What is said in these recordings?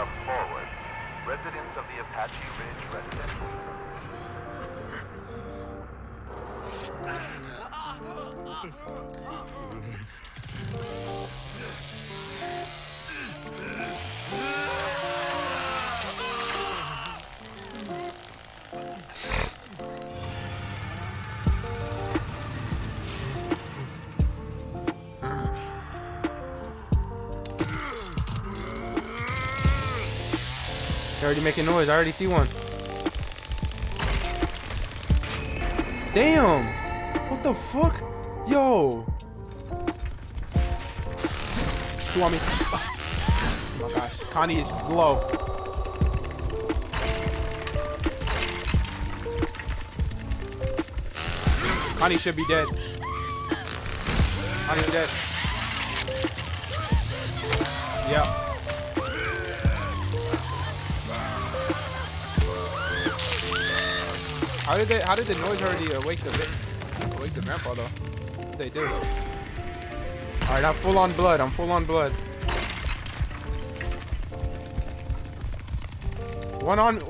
up forward. Residents of the Apache Ridge Residential. They're already making noise. I already see one. Damn! What the fuck? Yo! Two on me. Oh my gosh. Connie is low. Connie should be dead. Connie's dead. Yeah. How did the noise already wake the grandpa though? What did they do? Alright, I'm full on blood.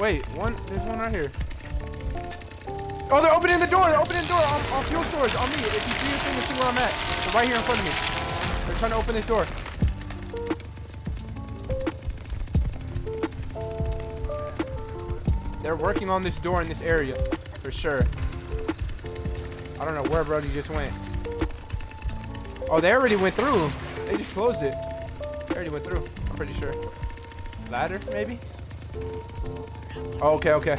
Wait, there's one right here. Oh, they're opening the door on fuel storage, on me. If you see your thing, you see where I'm at. They're right here in front of me. They're trying to open this door. They're working on this door in this area, for sure. I don't know where Brody just went. Oh, they already went through. They just closed it. They already went through, I'm pretty sure. Ladder, maybe? Oh, okay. Okay,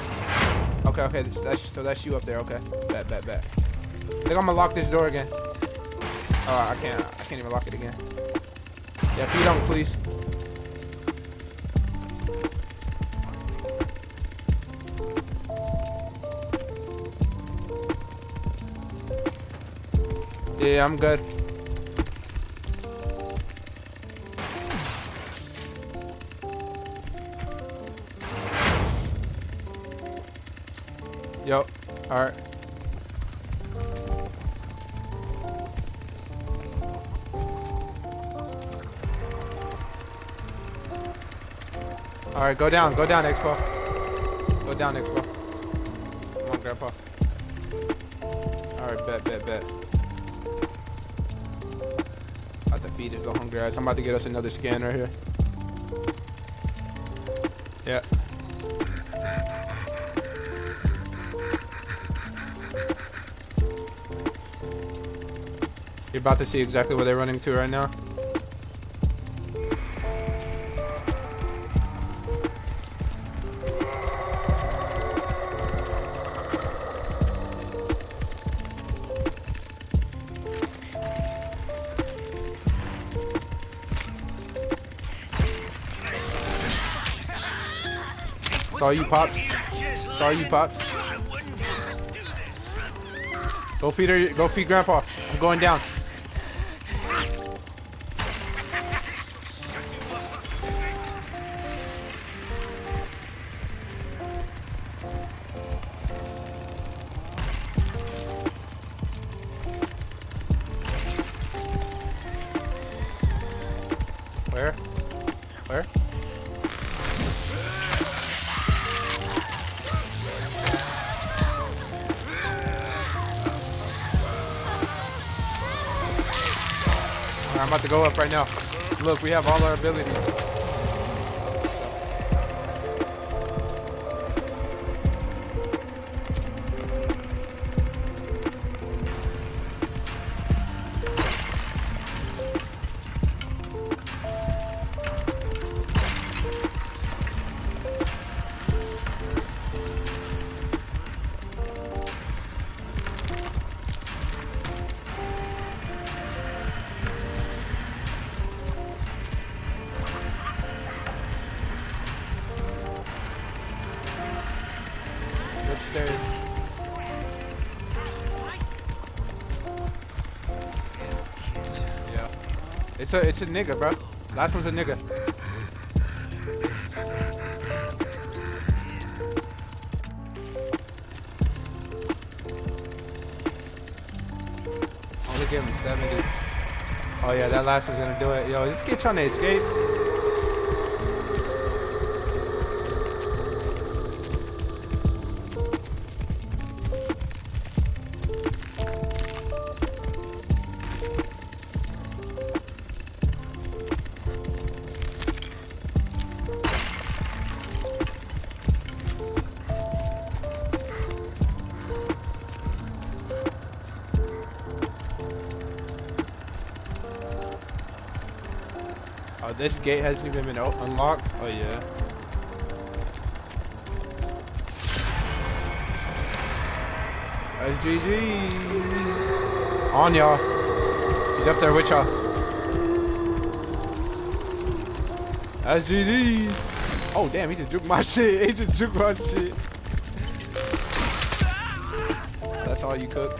so that's you up there, okay. Bet. I think I'm gonna lock this door again. Oh, I can't even lock it again. Yeah, feet on me, please. Yeah, I'm good. Yo, alright. Alright, go down, Expo. Go down, Expo. Come on, Grandpa. Alright, bet. About to feed this little hungry ass. I'm about to get us another scan right here. Yeah. You're about to see exactly where they're running to right now. Saw you, Pops. Go feed her. Go feed Grandpa. I'm going down. Where? I'm about to go up right now. Look, we have all our abilities. Upstairs. Yeah. It's a nigga, bro. Last one's a nigga. Only give him 70. Oh yeah, that last one's gonna do it. Yo, this kid trying to escape. Oh, this gate hasn't even been unlocked? Oh, yeah. That's GG. On y'all. He's up there with y'all. That's GG. Oh, damn, he just juked my shit. He just juked my shit. That's all you cook.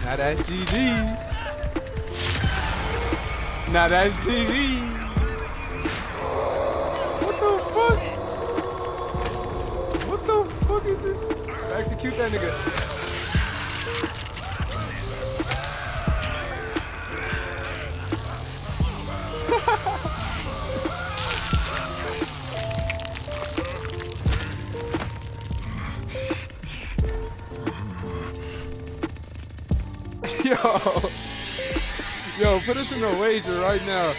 Now that's GG. Now that's GG. What the fuck? What the fuck is this? Execute that nigga. Yo, put us in a wager right now.